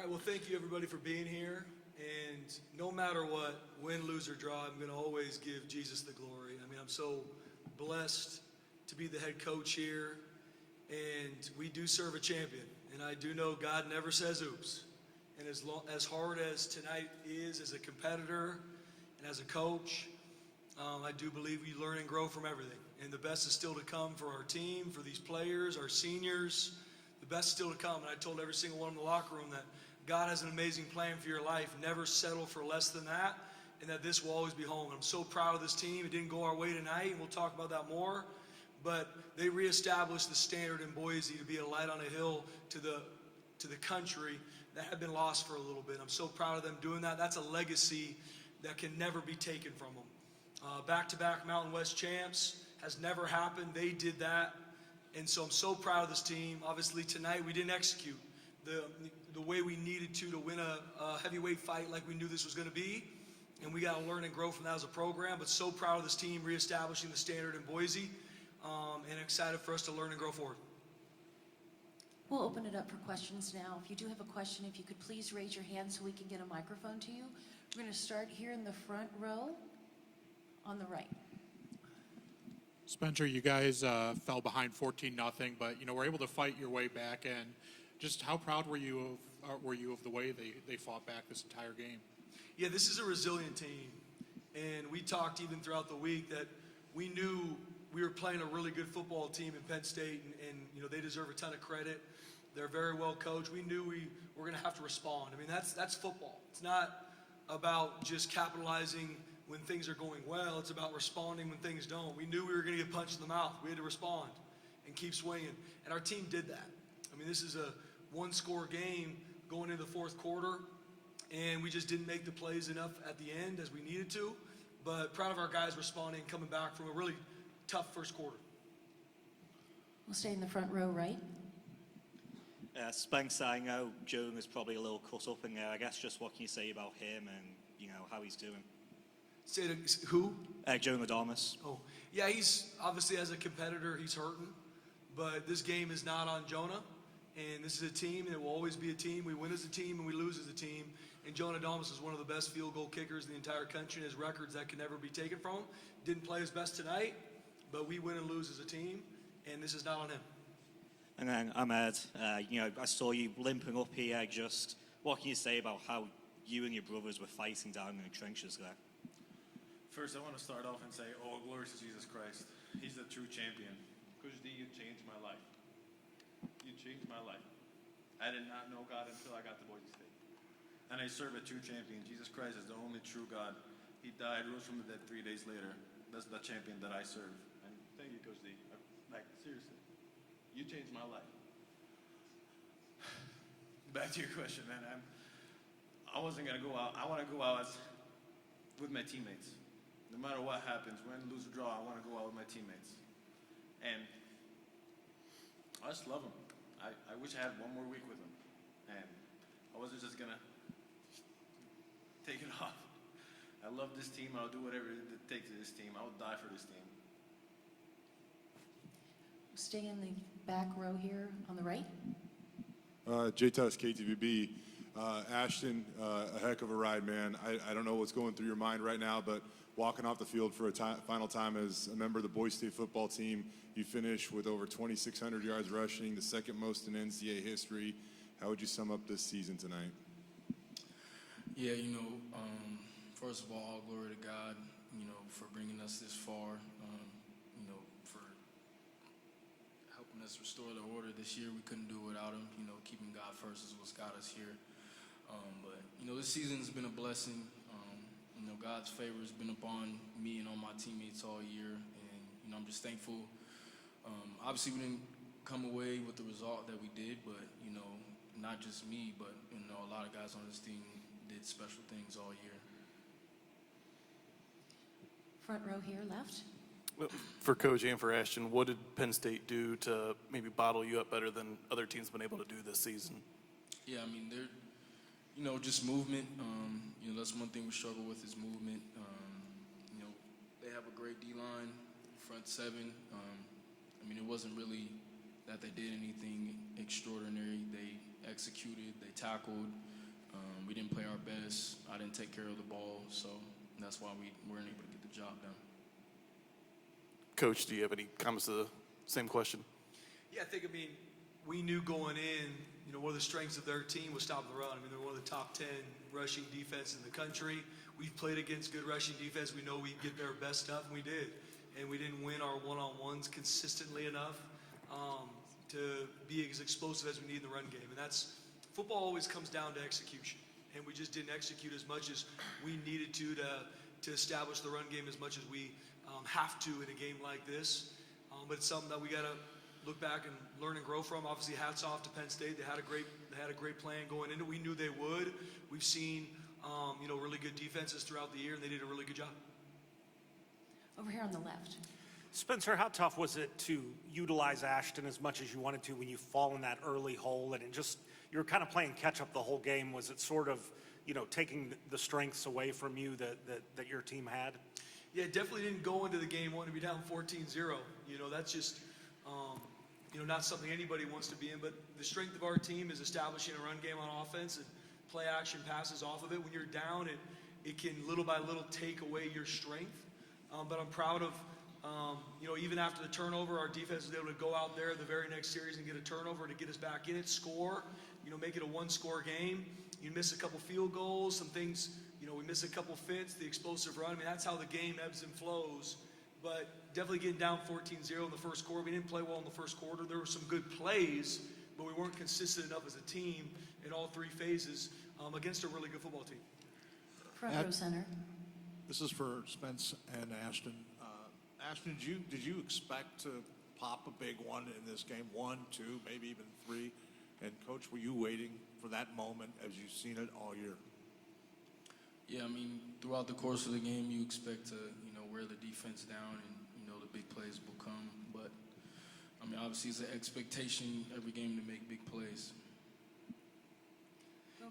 right, well, thank you everybody for being here. And no matter what, win, lose, or draw, I'm going to always give Jesus the glory. I mean, I'm so blessed to be the head coach here. And we do serve a champion. And I do know God never says oops. And as hard as tonight is as a competitor and as a coach, I do believe we learn and grow from everything. And the best is still to come for our team, for these players, our seniors. The best is still to come. And I told every single one in the locker room that God has an amazing plan for your life. Never settle for less than that, and that this will always be home. I'm so proud of this team. It didn't go our way tonight, and we'll talk about that more. But they reestablished the standard in Boise to be a light on a hill to the country that had been lost for a little bit. I'm so proud of them doing that. That's a legacy that can never be taken from them. Back-to-back Mountain West champs has never happened. They did that. And so I'm so proud of this team. Obviously, tonight we didn't execute the way we needed to win a heavyweight fight like we knew this was going to be. And we got to learn and grow from that as a program. But so proud of this team reestablishing the standard in Boise, and excited for us to learn and grow forward. We'll open it up for questions now. If you do have a question, if you could please raise your hand so we can get a microphone to you. We're going to start here in the front row on the right. Spencer, you guys fell behind 14-0, but were able to fight your way back. And just how proud were you of the way they fought back this entire game? Yeah, this is a resilient team, and we talked even throughout the week that we knew we were playing a really good football team in Penn State, and they deserve a ton of credit. They're very well coached. We knew we were going to have to respond. I mean, that's football. It's not about just capitalizing when things are going well. It's about responding when things don't. We knew we were going to get punched in the mouth. We had to respond and keep swinging, and our team did that. I mean, this is a one-score game going into the fourth quarter, and we just didn't make the plays enough at the end as we needed to. But proud of our guys responding, coming back from a really tough first quarter. We'll stay in the front row right. Spencer, I know Jonah's probably a little cut up in there. I guess just what can you say about him and how he's doing? Say who? Jonah Dolas. Oh, yeah, he's obviously as a competitor, he's hurting. But this game is not on Jonah. And this is a team, and it will always be a team. We win as a team, and we lose as a team. And Jonah Dolas is one of the best field goal kickers in the entire country, and his records that can never be taken from him. Didn't play his best tonight, but we win and lose as a team, and this is not on him. And then Ahmed, I saw you limping up here. Just what can you say about how you and your brothers were fighting down in the trenches there? First, I want to start off and say, all glory to Jesus Christ. He's the true champion. Coach D, you changed my life. You changed my life. I did not know God until I got to Boise State. And I serve a true champion. Jesus Christ is the only true God. He died, rose from the dead 3 days later. That's the champion that I serve. And thank you, Coach D. Seriously. You changed my life. Back to your question, man. I wasn't going to go out. I want to go out with my teammates. No matter what happens, win, lose, or draw, I want to go out with my teammates. And I just love them. I wish I had one more week with them. And I wasn't just going to take it off. I love this team. I'll do whatever it takes to this team. I will die for this team. Stay in the back row here on the right. J-Tuss, KTVB. Ashton, a heck of a ride, man. I don't know what's going through your mind right now, but walking off the field for a final time as a member of the boise-state football team, you finished with over 2,600 yards rushing, the second most in NCAA history. How would you sum up this season tonight? Yeah, first of all glory to God, for bringing us this far, for helping us restore the order this year. We couldn't do it without him. Keeping God first is what's got us here. But this season's been a blessing. God's favor has been upon me and on my teammates all year, and I'm just thankful. Obviously, we didn't come away with the result that we did, but not just me, but a lot of guys on this team did special things all year. Front row here, left. For Coach and for Ashton, what did Penn State do to maybe bottle you up better than other teams been able to do this season? Yeah, they're, just movement. That's one thing we struggle with is movement. They have a great D-line, front seven. It wasn't really that they did anything extraordinary. They executed, they tackled. We didn't play our best. I didn't take care of the ball, so that's why we weren't able to get the job done. Coach, do you have any comments to the same question? Yeah, I mean, we knew going in, one of the strengths of their team was stopping the run. I mean, they're one of the top 10 rushing defenses in the country. We've played against good rushing defense. We know we get their best stuff, and we did. And we didn't win our one-on-ones consistently enough to be as explosive as we need in the run game. And football always comes down to execution. And we just didn't execute as much as we needed to establish the run game as much as we have to in a game like this. But it's something that we got to look back and learn and grow from. Obviously, hats off to Penn State. They had a great plan going into it. We knew they would. We've seen really good defenses throughout the year, and they did a really good job. Over here on the left. Spencer, how tough was it to utilize Ashton as much as you wanted to when you fall in that early hole and you were kind of playing catch up the whole game? Was it sort of, taking the strengths away from you that your team had? Yeah, definitely didn't go into the game wanting to be down 14-0. That's just, not something anybody wants to be in. But the strength of our team is establishing a run game on offense and play action passes off of it. When you're down, it can little by little take away your strength. But I'm proud of, even after the turnover, our defense was able to go out there the very next series and get a turnover to get us back in it, score, make it a one-score game. You miss a couple field goals, some things, we miss a couple fits, the explosive run. I mean, that's how the game ebbs and flows. But definitely getting down 14-0 in the first quarter. We didn't play well in the first quarter. There were some good plays, but we weren't consistent enough as a team in all three phases against a really good football team. Front row center. This is for Spence and Ashton. Ashton, did you expect to pop a big one in this game? 1, 2, maybe even 3? And Coach, were you waiting for that moment as you've seen it all year? Yeah, I mean, throughout the course of the game, you expect to, wear the defense down and, the big plays will come. But, I mean, obviously it's an expectation every game to make big plays.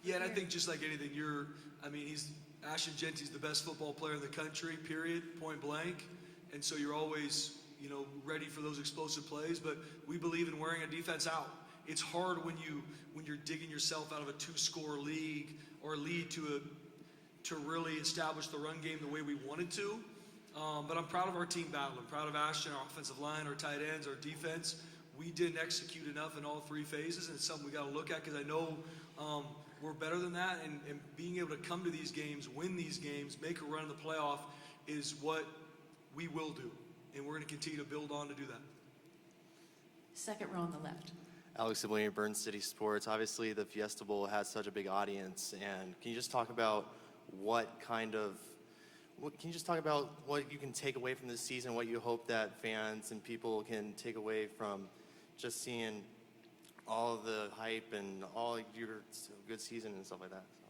Yeah, and I think just like anything, Ashton Genty's the best football player in the country, period, point blank. And so you're always, ready for those explosive plays. But we believe in wearing a defense out. It's hard when you're digging yourself out of a 2-score league or lead to really establish the run game the way we wanted to. But I'm proud of our team battle. I'm proud of Ashton, our offensive line, our tight ends, our defense. We didn't execute enough in all three phases, and it's something we got to look at because I know we're better than that. And being able to come to these games, win these games, make a run in the playoff is what we will do. And we're going to continue to build on to do that. Second row on the left. Alex Sibley, Burn City Sports. Obviously, the Fiesta Bowl has such a big audience, and can you just talk about what you can take away from this season, what you hope that fans and people can take away from just seeing all of the hype and all your good season and stuff like that? So.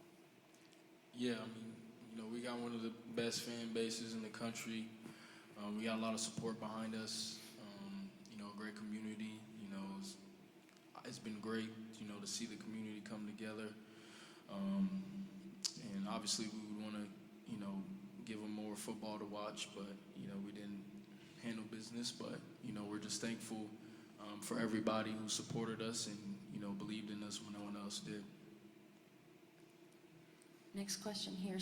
Yeah, I mean, we got one of the best fan bases in the country. We got a lot of support behind us. A great community. It's been great, to see the community come together. And obviously we would want to, give them more football to watch, but, we didn't handle business. But, we're just thankful for everybody who supported us and, believed in us when no one else did. Next question here,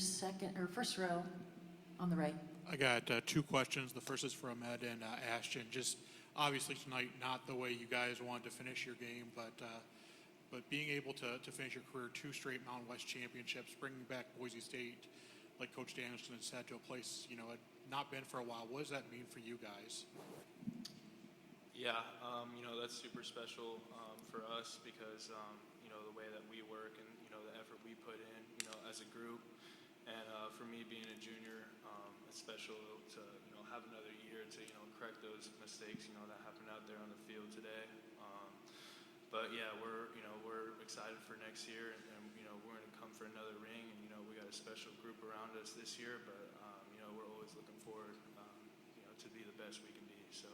first row on the right. I got 2 questions. The first is for Ahmed and Ashton. Just obviously tonight, not the way you guys wanted to finish your game, but being able to finish your career 2 straight Mountain West championships, bringing back Boise State, like Coach Danielson had said, to a place had not been for a while. What does that mean for you guys? Yeah, that's super special for us because the way that we work and the effort we put in as a group, and for me being a junior, it's special to have another year to correct those mistakes that happened out there on the field today. But yeah, we're excited for next year, and we're going to come for another ring, and we got a special group around us this year, but we're always looking forward to be the best we can be. So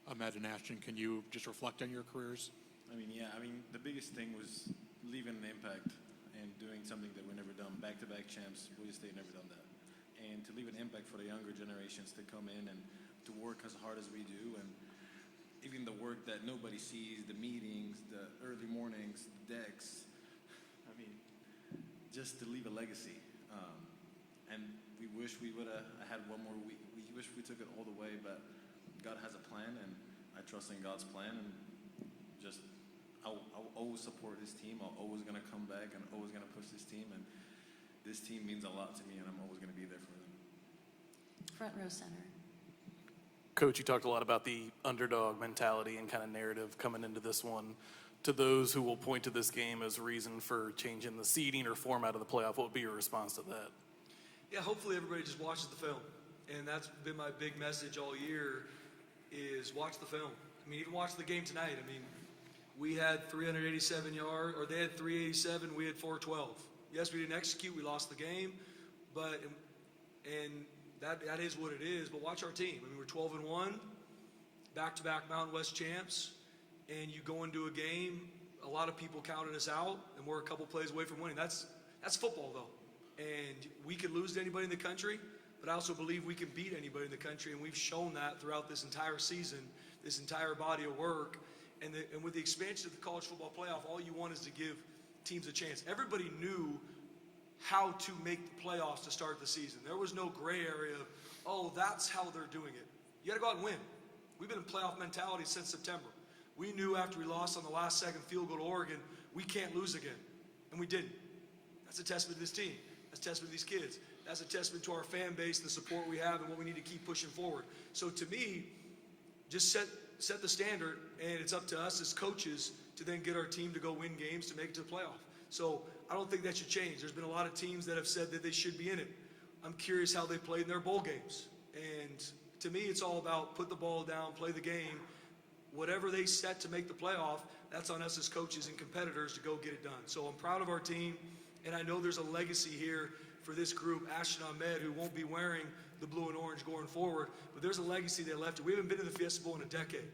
Ahmed and Ashton, can you just reflect on your careers? The biggest thing was leaving an impact and doing something that we've never done. Back-to-back champs, Boise State never done that. And to leave an impact for the younger generations to come in and to work as hard as we do. And even the work that nobody sees, the meetings, the early mornings, the decks. I mean, just to leave a legacy. And we wish we would have had one more week. We wish we took it all the way, but God has a plan, and I trust in God's plan. And just, I'll always support this team. I'm always going to come back and always going to push this team. And this team means a lot to me, and I'm always going to be there for them. Front row center. Coach, you talked a lot about the underdog mentality and kind of narrative coming into this one. To those who will point to this game as reason for changing the seeding or format of the playoff, what would be your response to that? Yeah, hopefully everybody just watches the film. And that's been my big message all year is watch the film. I mean, even watch the game tonight. I mean, we had 387 yards, or they had 387, we had 412. Yes, we didn't execute, we lost the game, but that is what it is. But watch our team. I mean, we're 12-1, back-to-back Mountain West champs, and you go into a game, a lot of people counted us out, and we're a couple plays away from winning. That's football, though. And we could lose to anybody in the country, but I also believe we can beat anybody in the country, and we've shown that throughout this entire season, this entire body of work. And with the expansion of the college football playoff, all you want is to give teams a chance. Everybody knew how to make the playoffs to start the season. There was no gray area of, oh, that's how they're doing it. You got to go out and win. We've been in playoff mentality since September. We knew after we lost on the last second field goal to Oregon, we can't lose again, and we didn't. That's a testament to this team. That's a testament to these kids. That's a testament to our fan base, the support we have, and what we need to keep pushing forward. So to me, just set the standard, and it's up to us as coaches to then get our team to go win games to make it to the playoff. So I don't think that should change. There's been a lot of teams that have said that they should be in it. I'm curious how they played in their bowl games. And to me, it's all about put the ball down, play the game. Whatever they set to make the playoff, that's on us as coaches and competitors to go get it done. So I'm proud of our team, and I know there's a legacy here for this group, Ashton Ahmed, who won't be wearing the blue and orange going forward, but there's a legacy they left. We haven't been to the Fiesta Bowl in a decade.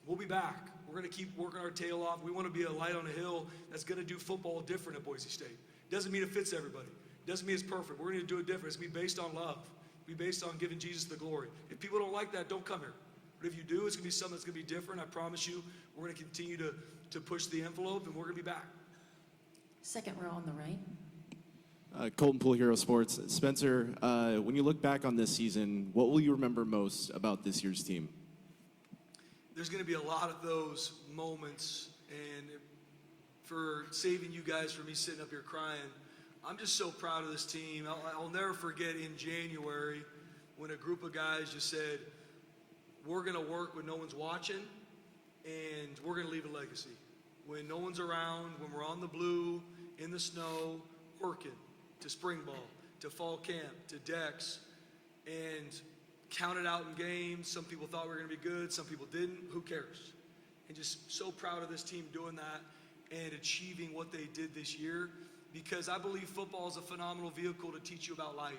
We'll be back. We're going to keep working our tail off. We want to be a light on a hill that's going to do football different at Boise State. Doesn't mean it fits everybody. Doesn't mean it's perfect. We're going to do it different. It's going to be based on love. Be based on giving Jesus the glory. If people don't like that, don't come here. But if you do, it's going to be something that's going to be different. I promise you, we're going to continue to push the envelope, and we're going to be back. Second row on the right. Colton Poole, Hero Sports. Spencer, when you look back on this season, what will you remember most about this year's team? There's going to be a lot of those moments, and for saving you guys from me sitting up here crying, I'm just so proud of this team. I'll never forget in January when a group of guys just said, we're going to work when no one's watching, and we're going to leave a legacy. When no one's around, when we're on the blue, in the snow, working, to spring ball, to fall camp, to decks, and counted out in games. Some people thought we were going to be good, some people didn't. Who cares? And just so proud of this team doing that and achieving what they did this year, because I believe football is a phenomenal vehicle to teach you about life.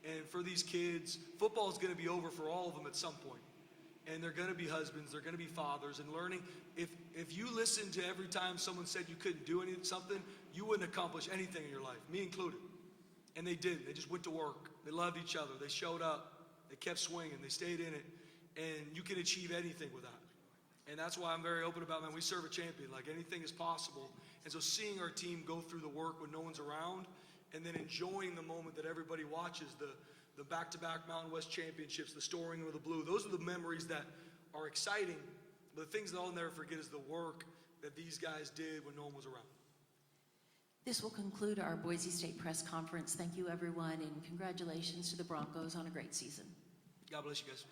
And for these kids, football is going to be over for all of them at some point. And they're going to be husbands, they're going to be fathers, and learning. If you listen to every time someone said you couldn't do something, you wouldn't accomplish anything in your life, me included. And they did. They just went to work. They loved each other. They showed up. They kept swinging. They stayed in it. And you can achieve anything with that. And that's why I'm very open about, man, we serve a champion. Like, anything is possible. And so seeing our team go through the work when no one's around, and then enjoying the moment that everybody watches, the back-to-back Mountain West championships, the storing of the blue, those are the memories that are exciting. But the things that I'll never forget is the work that these guys did when no one was around. This will conclude our Boise State press conference. Thank you, everyone, and congratulations to the Broncos on a great season. God bless you guys.